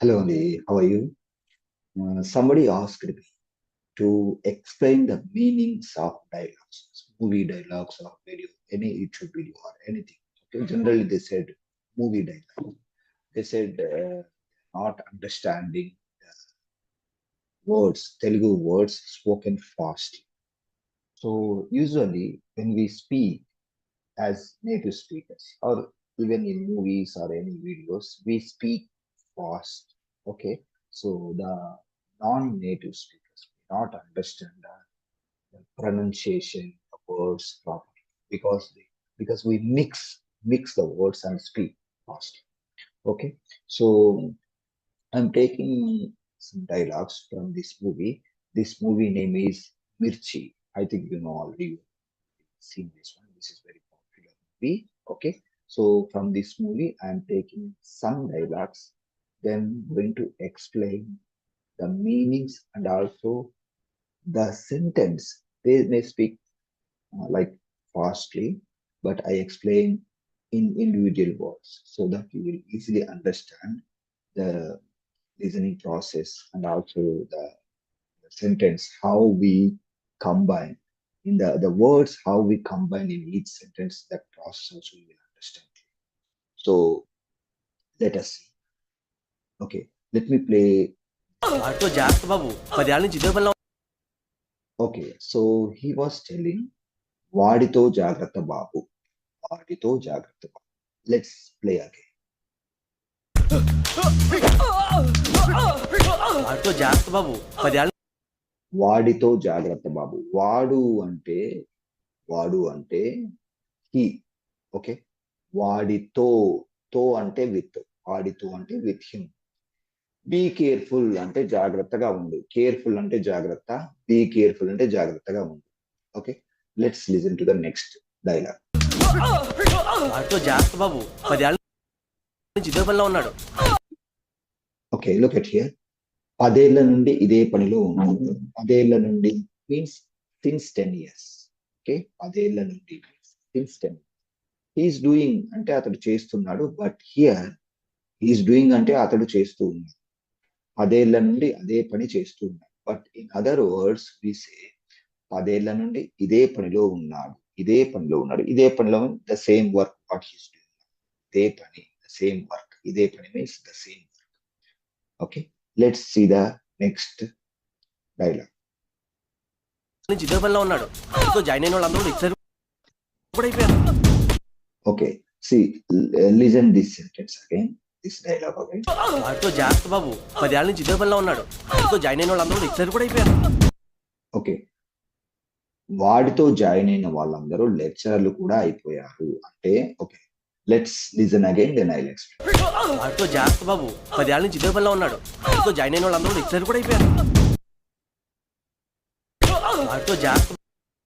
Hello, Ali. How are you? Somebody asked me to explain the meanings of dialogues, movie dialogues or video, any YouTube video or anything. Okay, generally they said movie dialogue. They said not understanding words, Telugu words spoken fast. So usually when we speak as native speakers or even in movies or any videos, we speak fast. Okay, so the non-native speakers may not understand the pronunciation of words properly because we mix the words and speak fast. Okay, so I'm taking some dialogues from this movie. This movie name is Mirchi. I think you know already seen this one. This is very popular movie. Okay, so from this movie, I'm taking some dialogues, then going to explain the meanings and also the sentence. They may speak like fastly, but I explain in individual words so that you will easily understand the listening process and also the sentence, how we combine in the words, how we combine in each sentence, that process also you will understand. So let us see. Okay, let me play. వాడితో జాగ్రత్త బాబు 10 ఏళ్ల నుంచి ఇదే పనిలో Okay, so he was telling వాడితో జాగ్రత్త బాబు, వాడితో జాగ్రత్త బాబు. Let's play again. వాడితో జాగ్రత్త బాబు 10 ఏళ్ల వాడితో జాగ్రత్త బాబు. వాడు అంటే హీ. ఓకే, వాడితో, తో అంటే విత్, వాడితో అంటే విత్ హిమ్. బీ కేర్ఫుల్ అంటే జాగ్రత్తగా ఉండు, కేర్ఫుల్ అంటే జాగ్రత్త, బీ కేర్ఫుల్ అంటే జాగ్రత్తగా ఉండు. Okay, let's listen to the next dialogue. వాడితో జాగ్రత్త బాబు 10 ఏళ్ల నుంచి ఇదే పనిలో ఉన్నాడు. Okay, look at here. 10 ఏళ్ల నుండి ఇదే పనిలో ఉన్నాడు. 10 ఏళ్ల నుండి మీన్స్ సిన్స్ 10 years. ఓకే, 10 ఏళ్ల నుండి సిన్స్ 10. హీఈస్ డూయింగ్ అంటే అతడు చేస్తున్నాడు, బట్ హియర్ హీఈస్ డూయింగ్ అంటే అతడు చేస్తూ ఉన్నాడు. 10 ఏళ్ల నుండి అదే పని చేస్తూ ఉన్నాడు. But in other words we say 10 ఏళ్ల నుండి ఇదే పనిలో ఉన్నాడు, ఇదే పనిలో ఉన్నాడు, ఇదే పనిలో the same work what he's doing. ఇదే పని, ద సేమ్ వర్క్, ఇదే పని means the same work. Okay, let's see the next dialogue. నుంచి ఇదే పనిలో ఉన్నాడు. వాడితో జాయిన్ అయిన వాళ్ళందరూ లెక్చరర్ కూడా అయిపోయారు. Okay, see, listen this sentence again, this dialogue again. వాడితో జాగ్రత్త బాబు 10 ఏళ్ల నుంచి ఇదే పనిలో ఉన్నాడు. వాడితో జాయిన్ అయిన వాళ్ళందరూ లెక్చరర్ కూడా అయిపోయారు. ఓకే, వాడితో జాయిన్ అయిన వాళ్ళందరూ లెక్చరర్లు కూడా అయిపోయారు అంటే. Okay, let's listen again, then I will explain. వాడితో జాగ్రత్త బాబు 10 ఏళ్ల నుంచి ఇదే పనిలో ఉన్నాడు. వాడితో జాయిన్ అయిన వాళ్ళందరూ లెక్చరర్ కూడా అయిపోయారు. వాడితో జాగ్రత్త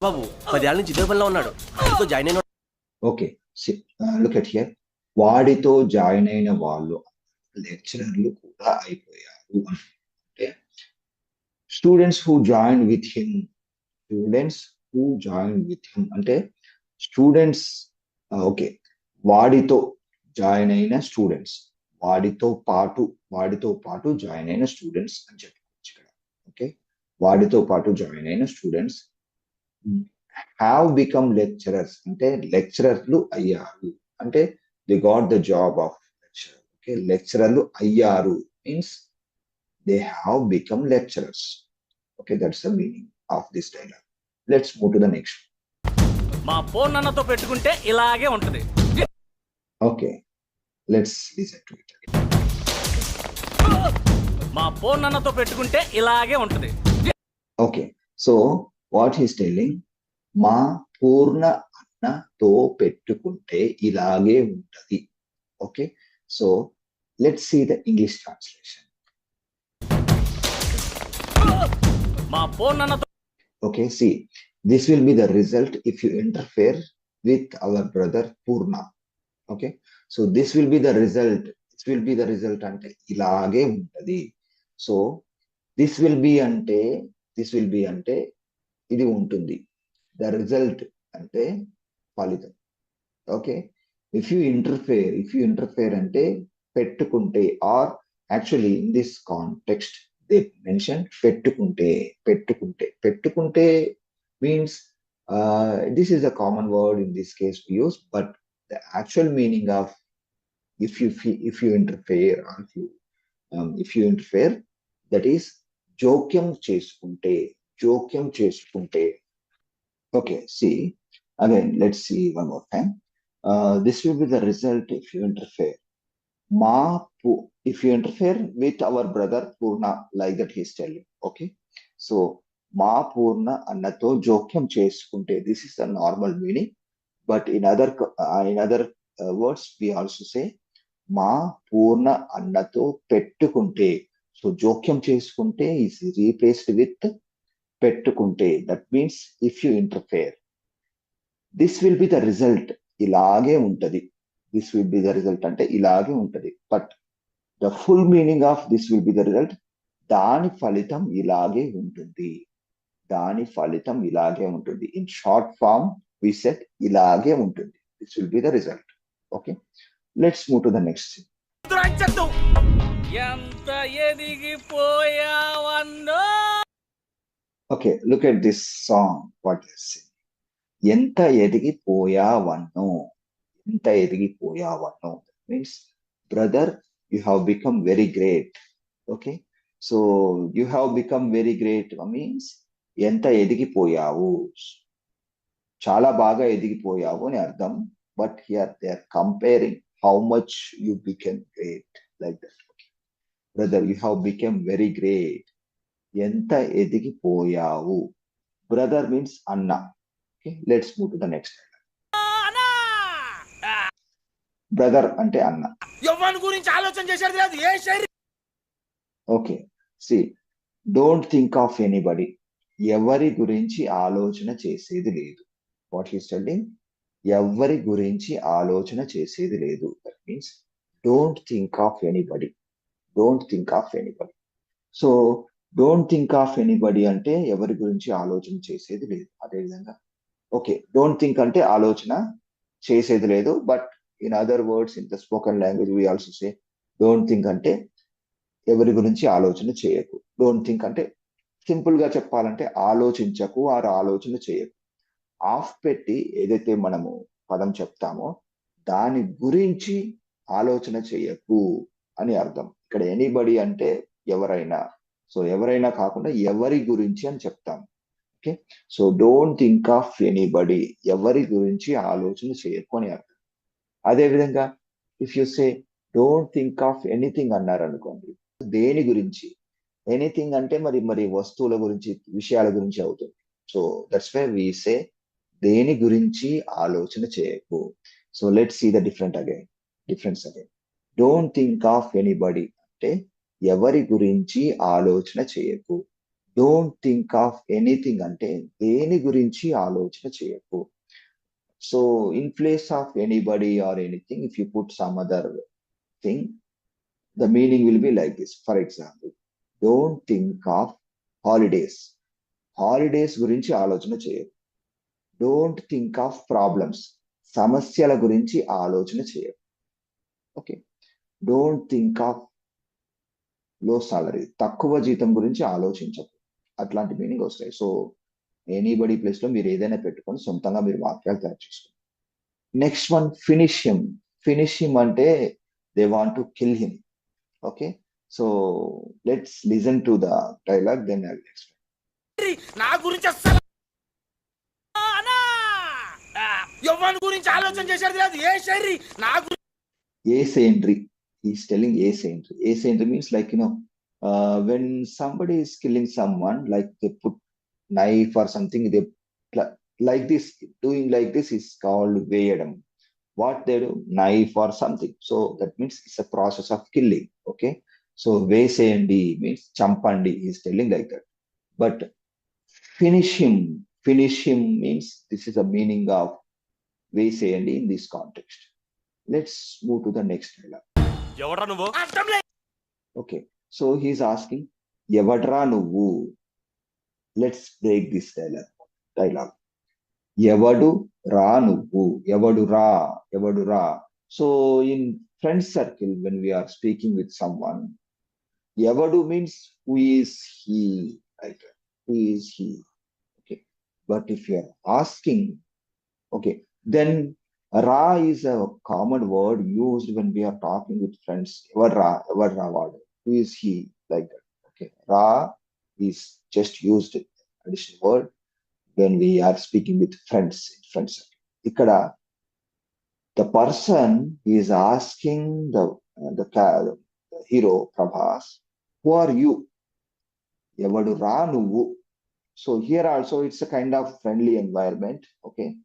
బాబు 10 ఏళ్ల నుంచి ఇదే పనిలో ఉన్నాడు. వాడితో జాయిన్ అయిన ఓకే, లుక్ ఎట్ హియర్. వాడితో జాయిన్ అయిన వాళ్ళు లెక్చరర్లు కూడా అయిపోయారు అంటే students who join with him, students who join with him అంటే స్టూడెంట్స్. ఓకే, వాడితో జాయిన్ అయిన స్టూడెంట్స్, వాడితో పాటు జాయిన్ అయిన స్టూడెంట్స్ అని చెప్పుకోవచ్చు ఇక్కడ. ఓకే, వాడితో పాటు జాయిన్ అయిన స్టూడెంట్స్ హ్యావ్ బికమ్ లెక్చరర్స్ అంటే లెక్చరర్లు అయ్యారు అంటే they got the job of lecturer. Okay, లెక్చరర్లు అయ్యారు means they have become lecturers. Okay, that's the meaning of this dialogue. Let's move to the next. మా ఫోన్ అన్నతో పెట్టుకుంటే ఇలాగే ఉంటది. Okay, let's listen to it. మా ఫోన్ అన్నతో పెట్టుకుంటే ఇలాగే ఉంటది. Okay, so what he's telling, మా పూర్ణ అన్నతో పెట్టుకుంటే ఇలాగే ఉంటది. Okay, so let's see the English translation. మా ఫోన్ అన్నతో Okay, see, this will be the result if you interfere with our brother Purna. Okay, so this will be the result. This will be the result అంటే ఇలాగే ఉంటది. So this will be అంటే ఇది ఉంటుంది. The result అంటే ఫలితం. Okay, if you interfere అంటే పెట్టుకుంటే, or Actually, in this context, they mentioned pettukunte. Pettukunte means this is a common word in this case we use, but the actual meaning of if you interfere or if you interfere, that is jokyam cheskunte. Jokyam cheskunte. Okay, see again. Let's see one more time. This will be the result if you interfere. If you interfere with our brother Purna, like that he's telling. Okay, so మా పూర్ణ అన్నతో జోక్యం చేసుకుంటే, this is the normal meaning. But in other words we also say మా పూర్ణ అన్నతో పెట్టుకుంటే. So జోక్యం చేసుకుంటే is replaced with పెట్టుకుంటే. That means if you interfere, this will be the result. ఇలాగే ఉంటది. This will be the result అంటే ఇలాగే ఉంటది. But the full meaning of this will be the result, దాని ఫలితం ఇలాగే ఉంటుంది. దాని ఫలితం ఇలాగే ఉంటుంది. In short form we set ఇలాగే ఉంటుంది. This will be the result. Okay, let's move to the next. ఎంత ఎదిగిపోయావన్నో. Okay, look at this song. What is ఎంత ఎదిగిపోయావన్నో. ఎంత ఎదిగిపోయావన్నో means brother, you have become very great. Okay, so you have become very great means ఎంత ఎదిగిపోయావు, చాలా బాగా ఎదిగిపోయావు అని అర్థం. But here they are comparing how much you became great, like that. Brother, you have become very great. ఎంత ఎదిగిపోయావు. Brother means అన్న. Okay, let's move to the next. Brother అంటే అన్న. ఎవరి గురించి ఆలోచన చేసేది లేదు. ఏ శరీరం. Okay, see don't think of anybody. ఎవరి గురించి ఆలోచన చేసేది లేదు. వాట్ హీస్ టెల్లింగ్, ఎవరి గురించి ఆలోచన చేసేది లేదు. That means don't think of anybody. Don't think of anybody. So don't think of anybody అంటే ఎవరి గురించి ఆలోచన చేసేది లేదు. అదేవిధంగా ఓకే, డోంట్ థింక్ అంటే ఆలోచన చేసేది లేదు. But in other words, in the spoken language we also say don't think అంటే ఎవరి గురించి ఆలోచన చేయకు. డోంట్ థింక్ అంటే సింపుల్ గా చెప్పాలంటే ఆలోచించకు ఆర్ ఆలోచన చేయకు. ఆఫ్ పెట్టి ఏదైతే మనము పదం చెప్తామో దాని గురించి ఆలోచన చేయకు అని అర్థం. ఇక్కడ ఎనీబడి అంటే ఎవరైనా. సో ఎవరైనా కాకుండా ఎవరి గురించి అని చెప్తాం. Okay, so don't think of anybody, ఎవరి గురించి ఆలోచన చేయకు అని అర్థం. అదేవిధంగా if you say don't think of anything అన్నారు అనుకోండి, దేని గురించి. ఎనీథింగ్ అంటే మరి వస్తువుల గురించి, విషయాల గురించి అవుతుంది. So that's why we say దేని గురించి ఆలోచన చేయకు. So let's see the difference again. Don't think of anybody అంటే ఎవరి గురించి ఆలోచన చేయకు. డోంట్ థింక్ ఆఫ్ ఎనీథింగ్ అంటే దేని గురించి ఆలోచన చేయకు. So in place of anybody or anything, if you put some other thing, the meaning will be like this. For example, don't think of holidays. Holidays గురించి ఆలోచన చేయకు. Don't think of problems. సమస్యల గురించి ఆలోచన చేయకు. ఓకే, డోంట్ థింక్ ఆఫ్ లో salary. తక్కువ జీతం గురించి ఆలోచించకు. అట్లాంటి మీనింగ్ వస్తాయి. సో ఎనీబడి ప్లేస్ లో మీరు ఏదైనా పెట్టుకొని సొంతంగా మీరు వాక్యాలు తయారు చేసుకోండి. Next one, finish him. Finish him అంటే they want to kill him. Okay, so let's listen to the dialogue, then I will explain. నా గురించి అస్సలు ఎవరి గురించి ఆలోచన చేసేది లేదు. ఏ శరీరం. నా గురించి. Asendri. He's telling asendri. Asendri means like, when somebody is killing someone, like they put knife or something, they like this, doing like this is called veyadam. What they do, knife or something. So that means it's a process of killing. Okay, so veseyandi means champandi. He's telling like that. But finish him means this is the meaning of veseyandi in this context. Let's move to the next dialogue. ఎవడ్రా నువ్వు. అర్థం లేదు. Okay, so he's asking evadra nuvu. Let's break this dialogue. ఎవడు రా నువ్వు. ఎవడు రా. So in friend circle, when we are speaking with someone, Evadu means who is he, like that. Who is he? Okay. But if you are asking, okay, then Ra is a common word used when we are talking with friends. Evad Ra word. Who is he? Like that. Okay. Ra is just used additional word when we are speaking with friends. Friends. Ikkada, the person is asking the hero Prabhas, who are you? Evadu Ra Nuvu. So here also it's a kind of friendly environment. Okay.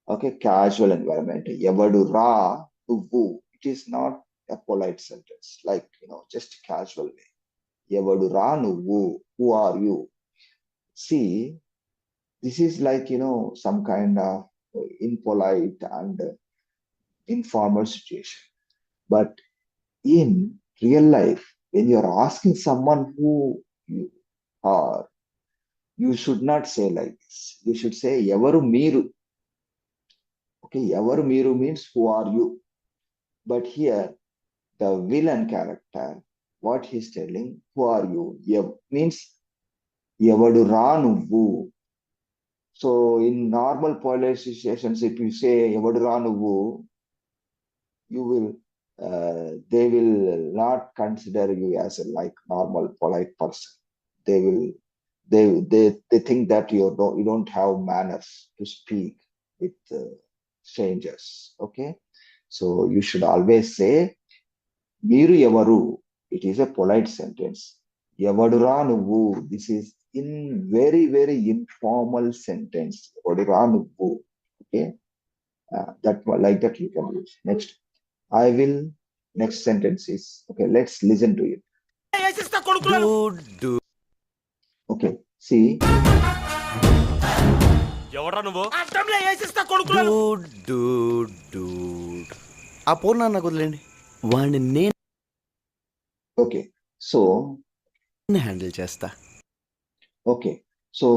Okay, casual environment. Evadu Ra Nuvu. It is not a polite sentence, like, just casual way. Evadu Ra Nuvu. Who are you? See, this is like, some kind of impolite and informal situation. But in real life, when you're asking someone who you are, you should not say like this. You should say, Evaru Miru. Okay, Evaru Miru means who are you? But here, the villain character, what he's telling, who are you? Means Evadu Ranuvu. So in normal polite situations, if you say Evadu Ranuvu, you will they will not consider you as a like normal polite person. They will they think that you don't have manners to speak with strangers. Okay, so you should always say Miru Evaru. It is a polite sentence. Evadura Nuvu. This is in very, very informal sentence. Evadura Nuvu. Okay. That like that you can use. Next. I will. Next sentence is okay. Let's listen to it. వేసిస్తా కొడుకులను Okay. See. ఎవడ్రా నువ్వు అర్థంలో వేసిస్తా కొడుకులను ఆ పూర్ణ నాకు వదిలేండి, వాడిని నేను Okay. So. హ్యాండిల్ చేస్తా. Okay. So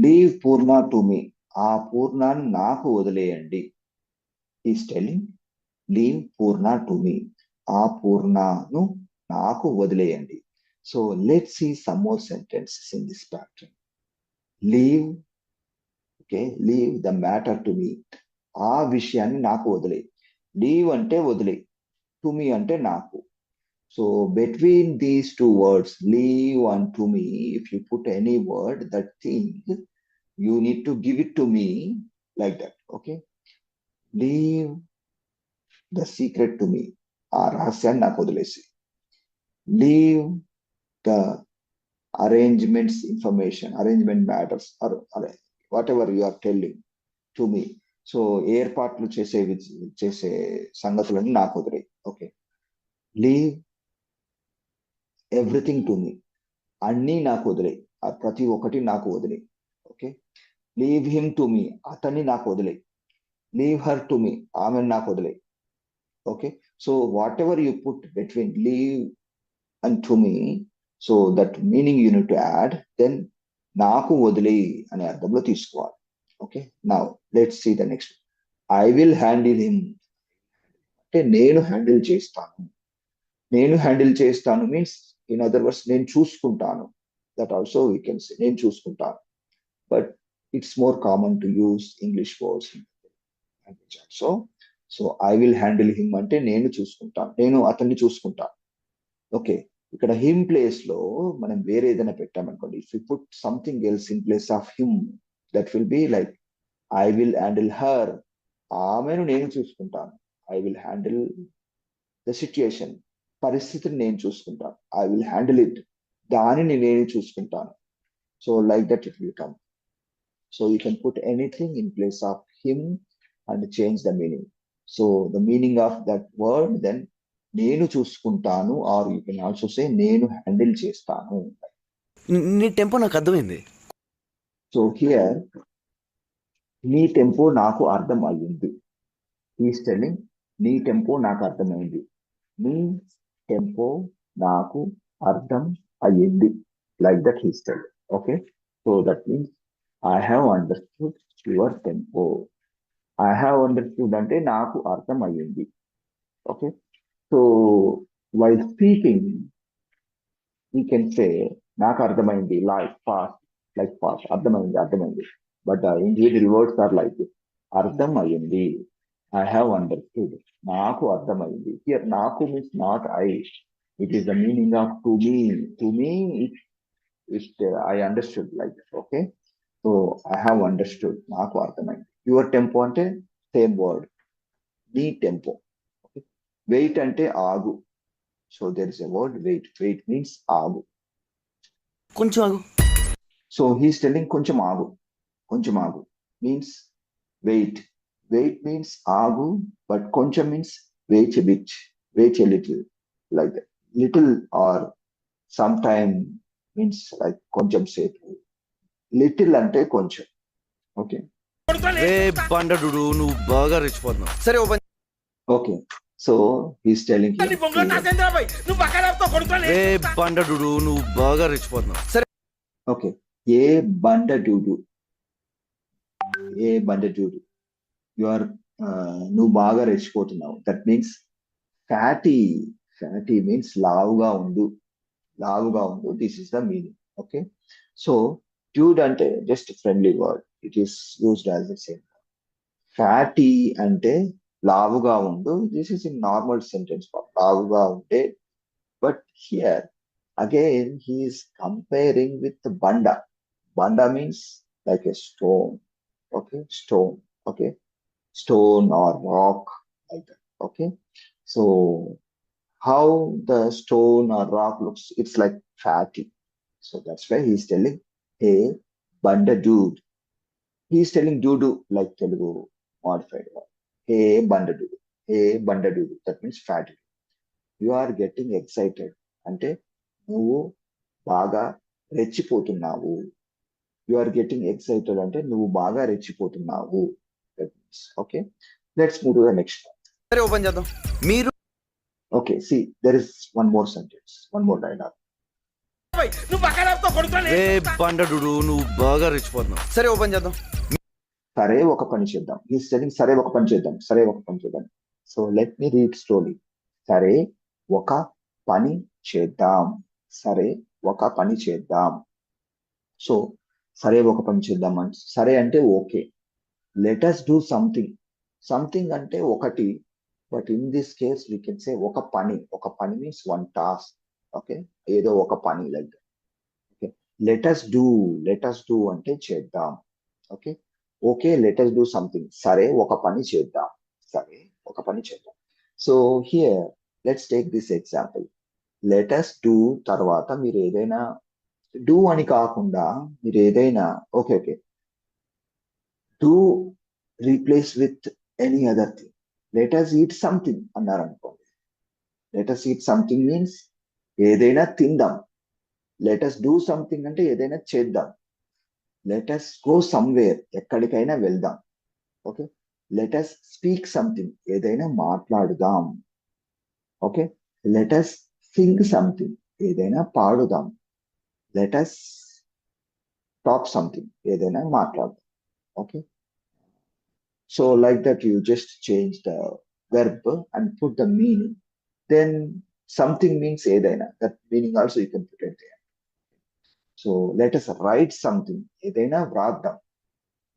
leave Purna to me. ఆ పూర్ణాన్ని నాకు వదిలేయండి. He's telling, leave Purna to me. ఆ పూర్ణను నాకు వదిలేయండి. So let's see some more sentences in this pattern. Leave, okay, leave the matter to me. ఆ విషయాన్ని నాకు వదిలే. Leave అంటే వదిలే. To me అంటే నాకు. So between these two words, leave and to me, if you put any word, that thing, you need to give it to me like that. Okay. Leave the secret to me. ఆ రహస్యాన్ని నాకు వదిలేసి. Leave the arrangement matters, or whatever you are telling to me. So ఏర్పాట్లు చేసే సంగతులన్నీ నాకు వదిలేయి. Okay. Leave everything to me. అన్నీ నాకు వదిలేయి. ప్రతి ఒక్కటి నాకు వదిలేయి. Okay. Leave him to me. అతన్ని నాకు వదిలేయి. Leave her to me. ఆమెను నాకు వదిలేయి. Okay. So whatever you put between leave and to me, so that meaning you need to add, then నాకు వదిలేయి అనే అర్థంలో తీసుకోవాలి. Okay. Now let's see the next. I will handle him అంటే నేను హ్యాండిల్ చేస్తాను. నేను హ్యాండిల్ చేస్తాను మీన్స్ ఇన్ అదర్ వర్డ్స్ నేను చూసుకుంటాను. That also we can say నేను చూసుకుంటాను. But it's more common to use English words also. So I will handle him అంటే నేను చూసుకుంటాను, నేను అతన్ని చూసుకుంటాను. ఓకే. ఇక్కడ హిమ్ ప్లేస్ లో మనం వేరే ఏదైనా పెట్టామనుకోండి, if you put something else in place of him, that will be like I will handle her. ఆమెను నేను చూసుకుంటాను. I will handle the situation. పరిస్థితిని నేను చూసుకుంటాను. I will handle it. దానిని నేను చూసుకుంటాను. So like that it will come. So you can put anything in place of him and change the meaning. So the meaning of that word then నేను చూసుకుంటాను, or you can also say నేను handle చేస్తాను. నీ tempo నాకు అర్థమైంది. So here నీ tempo నాకు అర్థం అయ్యింది. ఈస్ టెల్లింగ్ నీ టెంపో నాకు అర్థమైంది. నీ టెంపో నాకు అర్థం అయ్యింది. Like that he's telling. Okay. So that means I have understood your tempo. I have understood అంటే నాకు అర్థం అయ్యింది. Okay. So while speaking he can say నాకు అర్థమైంది like fast అర్థమైంది but individual words are like this. అర్థం అయ్యింది, I have understood, నాకు అర్థమైంది. Here నాకు means not I, it is the meaning of to me I understood like that. Okay, so I have understood, నాకు అర్థమైంది. Your tempo అంటే same word, నీ tempo. Okay, wait అంటే ఆగు. So there is a word wait. Wait means ఆగు. కొంచెం ఆగు. So he's telling కొంచెం ఆగు means wait. Wait means ఆగు, but కొంచెం means wait a bit, wait a little, like that. Little or sometime means like కొంచెం సేపు. Little అంటే కొంచెం. Okay. రే బండడు నువ్వు బాగా రెచ్చిపోతున్నావు. సరే open. Okay. So he's telling him. నువ్వు పక్కన కొడుకోలే. రే బండడు నువ్వు బాగా రెచ్చిపోతున్నావు. సరే. Okay. ఏ బండడు. You are నువ్వు బాగా రెచ్చిపోతున్నావు. That means fatty means లావుగా ఉండు. This is the meaning. Okay. So dude అంటే just a friendly word. It is used as the same. Fatty అంటే లావుగా ఉండు. This is in normal sentence form. లావుగా ఉంటే. But here again he is comparing with the banda. Banda means like a stone. Okay, stone. Okay, stone or rock, like that. Okay, so how the stone or rock looks, it's like fatty. So that's why he's telling, hey banda dude. He's telling dudu like Telugu modified word. Hey banda dude. That means fatty. You are getting excited అంటే నువ్వు బాగా రెచ్చిపోతున్నావు. You are getting excited అంటే నువ్వు బాగా రెచ్చిపోతున్నావు. Okay, let's move to the next one. సరే open చేద్దాం. మీరు Okay, see, there is one more sentence, one more dialogue. నువ్వు పక్కన కొడుకోలే. రే బండడు నువ్వు బాగా రెచ్చిపోతున్నావు. సరే ఓపెన్ చేద్దాం. సరే ఒక పని చేద్దాం. He's telling సరే ఒక పని చేద్దాం. So let me read slowly. సరే ఒక పని చేద్దాం. సో సరే ఒక పని చేద్దాం అంటే సరే అంటే okay. Let us do something అంటే ఒకటి, but in this case we can say ఒక పని means one task. Okay, ఏదో ఒక పని like that. Okay, let us do అంటే చేద్దాం. Okay, let us do something. సరే ఒక పని చేద్దాం. So here let's take this example. Let us do తర్వాత మీరు ఏదైనా do అని కాకుండా మీరు ఏదైనా okay do replace with any other thing. Let us eat something అన్నారు అనుకోండి. Let us eat something means ఏదైనా తిందాం. Let us do something అంటే ఏదైనా చేద్దాం. Let us go somewhere, ఎక్కడికైనా వెళ్దాం. Okay, let us speak something, ఏదైనా మాట్లాడుదాం. Okay, let us sing something, ఏదైనా పాడుదాం. Let us talk something, ఏదైనా మాట్లాడుదాం. Okay, so like that you just change the verb and put the meaning. Then something means ఏదైనా, that meaning also you can put it there. So let us write something, ఏదైనా వ్రాద్దాం.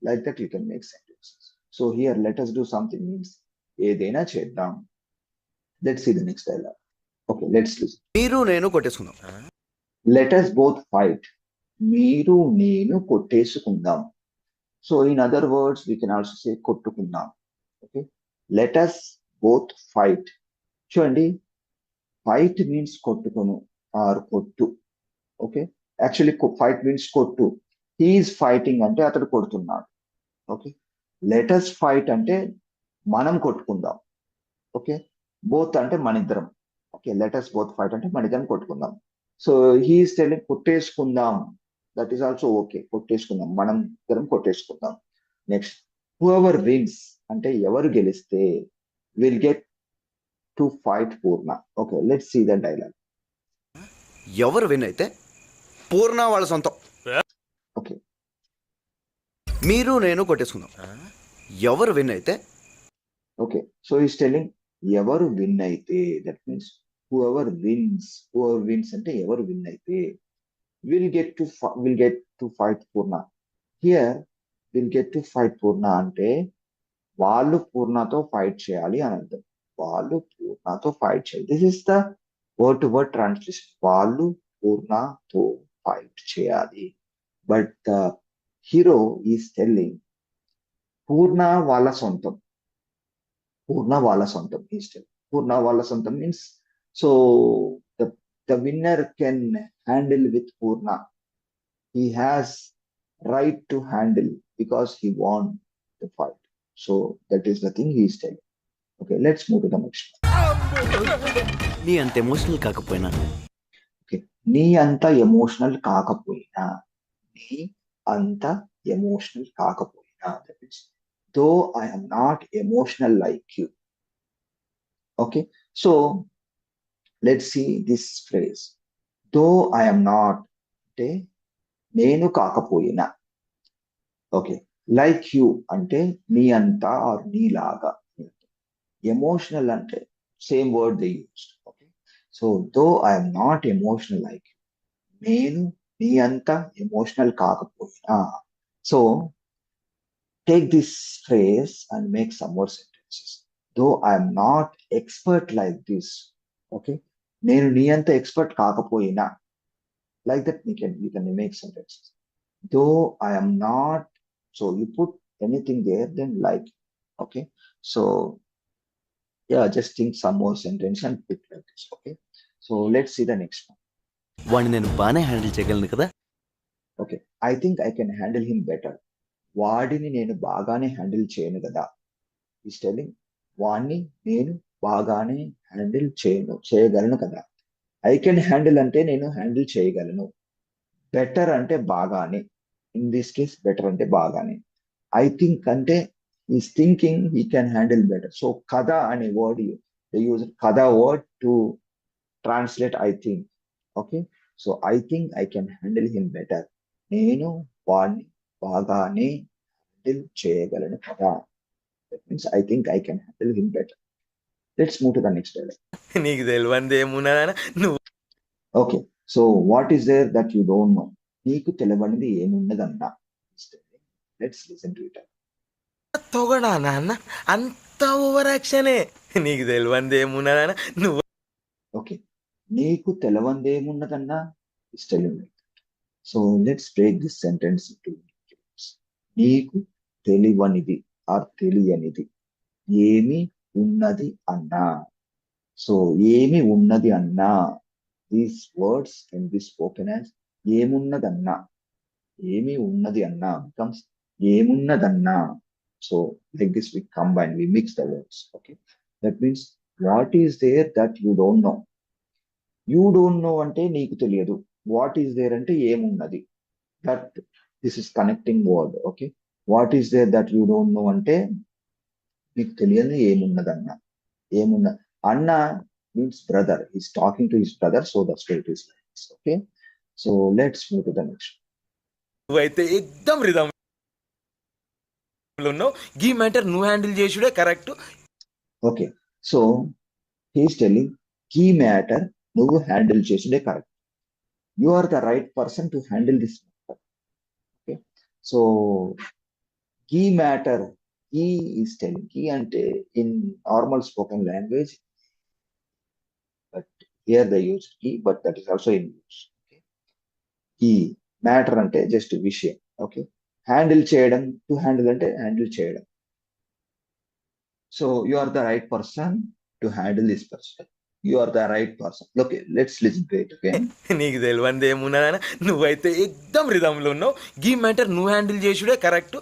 Like that you can make sentences. So here let us do something means ఏదైనా చేద్దాం. Let's see the next dialogue. Okay, let's listen. మీరు నేను కొట్టేసుకుందాం. Let us both fight. మీరు నేను కొట్టేసుకుందాం. So in other words we can also say కొట్టుకుందాం. Okay, let us both fight. చూడండి, fight means కొట్టుకొను or కొట్టు. Okay, actually fight means కొట్టు. He is fighting అంటే అతడు కొడుతున్నాడు. Okay, let us fight అంటే మనం కొట్టుకుందాం. Okay, both అంటే మనిద్దరం. Okay, let us both fight అంటే మనిద్దరం కొట్టుకుందాం. So he is telling కొట్టేసుకుందాం. That is also okay. కొట్టేసుకుందాం, మనం ఇద్దరం కొట్టేసుకుందాం. Next, whoever wins అంటే ఎవరు గెలిస్తే will get to fight Purna. Okay, let's see the dialogue. ఎవరు విన్ అయితే పూర్ణ వాళ్ళ సొంతం. Okay, మీరు నేను కొట్టేసుకుందాం. ఎవరు విన్ అయితే okay, so he's telling ఎవరు విన్ అయితే, that means whoever wins అంటే ఎవరు విన్ అయితే will get to fight Purna. Here will get to fight Purna అంటే వాళ్ళు పూర్ణతో ఫైట్ చేయాలి అని అర్థం. వాళ్ళు పూర్ణతో ఫైట్ చేయాలి. This is the word to word translation. వాళ్ళు పూర్ణతో ఫైట్ చేయాలి. But the hero is telling Purna వాళ్ళ సొంతం. పూర్ణ వాళ్ళ సొంతం ఈస్ టెల్లింగ్. పూర్ణ వాళ్ళ సొంతం means so the winner can handle with Purna. He has right to handle because he won the fight. So that is the thing he is telling. Okay, let's move to the next one. నీ అంత emotional కాకపోయినా Okay, నీ అంత emotional కాకపోయినా, నీ అంత emotional కాకపోయినా. That means though I am not emotional like you. Okay, so let's see this phrase. Though I am not, అంటే నేను కాకపోయినా. ఓకే, లైక్ యూ అంటే నీ అంతా ఆర్ నీలాగా. ఎమోషనల్ అంటే same word they used. Okay, so though I'm not emotional like you, నేను నీ అంతా ఎమోషనల్ కాకపోయినా. So take this phrase and make some more sentences. Though I'm not expert like this. Okay, నేను నీ అంత expert కాకపోయినా. Like that we can make sentences. Though I am not, so you put anything there, then like. Okay, so yeah, just think some more sentence and put like this. Okay, so let's see the next one. వాడిని నేను బాగానే handle చేయగలను కదా. Okay, I think I can handle him better. వాడిని నేను బాగానే handle చేయను కదా. ఈస్ టెల్లింగ్ వాడిని నేను బాగానే హ్యాండిల్ చేయగలను కదా. ఐ కెన్ హ్యాండిల్ అంటే నేను హ్యాండిల్ చేయగలను. బెటర్ అంటే బాగానే. ఇన్ దిస్ కేస్ బెటర్ అంటే బాగానే. ఐ థింక్ అంటే is thinking he can handle better. So కదా అనే వర్డ్ యూజ్ కదా word to translate I think. Okay, so I think I can handle him better. నేను వాడిని బాగానే హ్యాండిల్ చేయగలను కదా. That means I think I can handle him better. Let's move to the next dialogue. నీకు తెలియంది ఏమున్నా నువ్వు okay, so what is there that you don't know. నీకు తెలియనిది ఏమున్నదన్నా. Let's listen to it. తొగడా నాన్న అంత ఓవర్ యాక్షనే. నీకు తెలియంది ఏమున్నా నువ్వు ఓకే, నీకు తెలియనిదేమున్నదన్నా is telling. So let's break this sentence into నీకు తెలియనిది ఆర్ తెలియనిది ఏమి ఉన్నది అన్నా. సో ఏమి ఉన్నది అన్నా. These words can be spoken as ఏమున్నదన్నా. ఏమి ఉన్నది అన్నా becomes ఏమున్నదన్నా. So like this we combine, we mix the words. Okay, that means what is there that you don't know. You don't know అంటే నీకు తెలియదు. What is there అంటే ఏమున్నది. That this is connecting word. Okay, what is there that you don't know అంటే నీకు తెలియదు ఏమున్నదన్నా. ఏమున్న అన్న means brother. He's talking to his brother, so the state is like this. Okay, so let's move to the next. నువ్వైతే ఎక్దమ్ rhythm ఉన్నావు. గీ matter నువ్వు హ్యాండిల్ చేసుడే correct. Okay, so he's telling key matter నువ్వు హ్యాండిల్ చేసుడే correct. You are the right person to handle this matter. Okay, so key matter, key is telling. Key అంటే in normal spoken language, but here they use key, but that is also in use. Okay, key matter అంటే just విషయం. Okay, handle చేయడం, to handle అంటే handle చేయడం. So you are the right person to handle this person. You are the right person. Okay, let's listen to it again. నీకు తెలియంది ఏమున్నా నువ్వైతే ఎక్దమ్ రిధంలో ఉన్నావు. గీ మ్యాటర్ నువ్వు హ్యాండిల్ చేసుడే correct.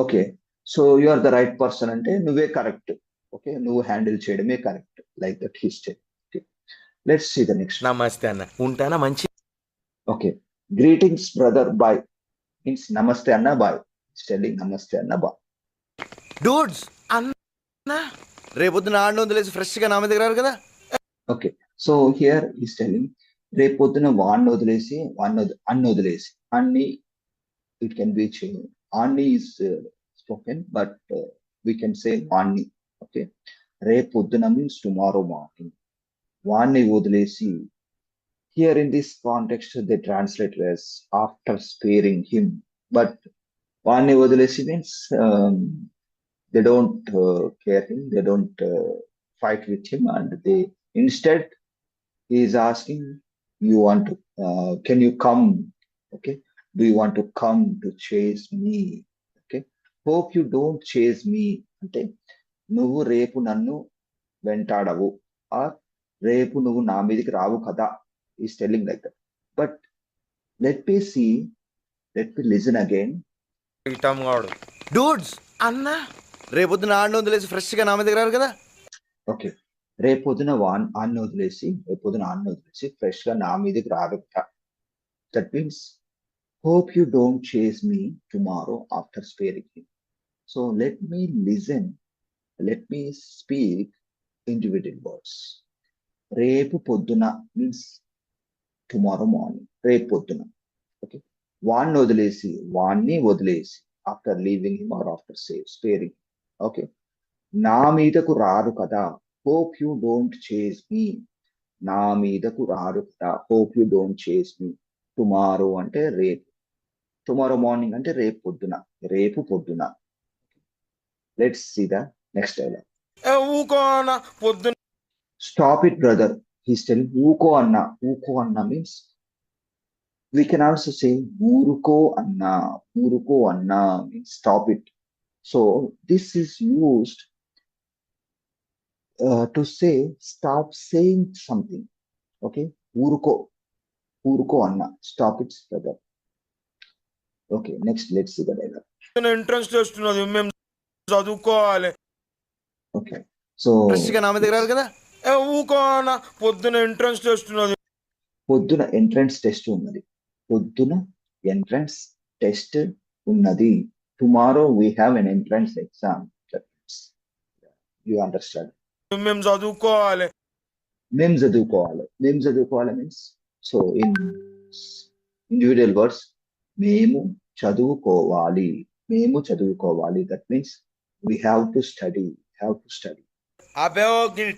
Okay, so you are the right person అంటే నువ్వే కరెక్ట్. ఓకే, నువ్వు హ్యాండిల్ చేయడమే correct. Like that history. Let's see the next. నమస్తే అన్న, ఉంటానా మంచి. Okay, greetings brother bye means నమస్తే అన్న బాయ్. టెల్లింగ్ నమస్తే అన్న బాయ్. డూడ్స్ అన్న రేపొద్దున ఆడిని వదిలేసి ఫ్రెష్గా నా మీద దగ్గర కదా. Okay, so here is telling రేపొద్దున వాడిని వదిలేసి అన్ని వదిలేసి. అన్ని ఇట్ కెన్ బి అన్ని is spoken, but we can say వాణ్ణి. ఓకే, రేపొద్దున మీన్స్ టుమారో మార్నింగ్. వాణ్ణి వదిలేసి. Here in this context, they translate as after sparing him. But వాణ్ణి వదిలేసి means they don't care him, they don't fight with him, and they instead he is asking, you want to, can you come? Okay, do you want to come to chase me? Okay, hope you don't chase me. అంటే నువ్వు రేపు నన్ను వెంటాడవు, are రేపు నువ్వు నా మీదకి రావు కదా, is telling like that. But let me see, let me listen again. ఇటమ్ గాడు డూడ్స్, అన్నా రేపొద్దున ఆడిని వదిలేసి ఫ్రెష్గా నా మీద దగ్గర రారు కదా? ఓకే, రేపొద్దున ఆన్ని వదిలేసి ఫ్రెష్ గా నా మీదకి రాబెట్ట. That means hope you don't chase me tomorrow after sparing him. So let me listen, let me speak individual words. రేపు పొద్దున మీన్స్ టుమారో మార్నింగ్, రేపు పొద్దున. ఓకే, వాణ్ణి వదిలేసి after leaving him or after sparing. Okay, నా మీదకు రారు కదా, హోప్ యూ డోంట్ చేస్ మీ. నా మీదకు రారు కదా, hope you don't chase me. Tomorrow అంటే రేపు, టుమారో మార్నింగ్ అంటే రేపు పొద్దున. Let's see the next dialogue. ఊకో అన్న పొద్దున. Stop it brother, he's telling. ఊకో అన్న means we can also say ఊరుకో అన్నా means stop it. So this is used to say stop saying something. Okay, ఊరుకో అన్నా, stop it brother. Okay, next let's see the dialogue. Entrance test ఉన్నది, మేము చదువుకోవాలి. Okay, so ఫ్రెష్గా నా మీద దగ్గర రారు కదా? ఊకో అన్న పొద్దున ఎంట్రన్స్ టెస్ట్ ఉన్నది. పొద్దున ఎంట్రన్స్ టెస్ట్ ఉన్నది. Tomorrow we have an entrance exam. You understand? మేము చదువుకోవాలి. మేము చదువుకోవాలి means, so in individual words, మేము చదువుకోవాలి. That means we have to study. అబే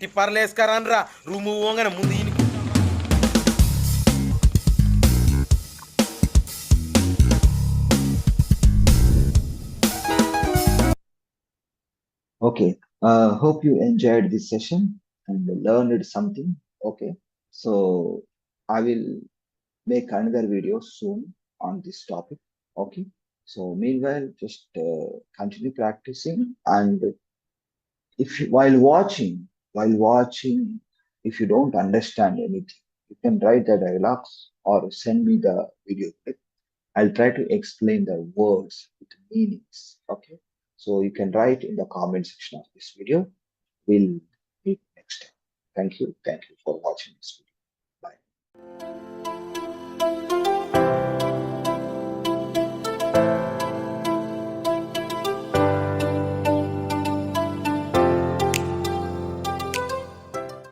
టిప్పర్లు వేసుకరాన్రా, రూమ్ పోగానే ముందు ఈయనకి. Okay, hope you enjoyed this session and learned something. Okay, so I will make another video soon on this topic. Okay, so meanwhile just continue practicing, and while watching, if you don't understand anything, you can write the dialogues or send me the video clip. I'll try to explain the words with meanings. Okay, so you can write in the comment section of this video. We'll meet next time. Thank you for watching this video. Bye.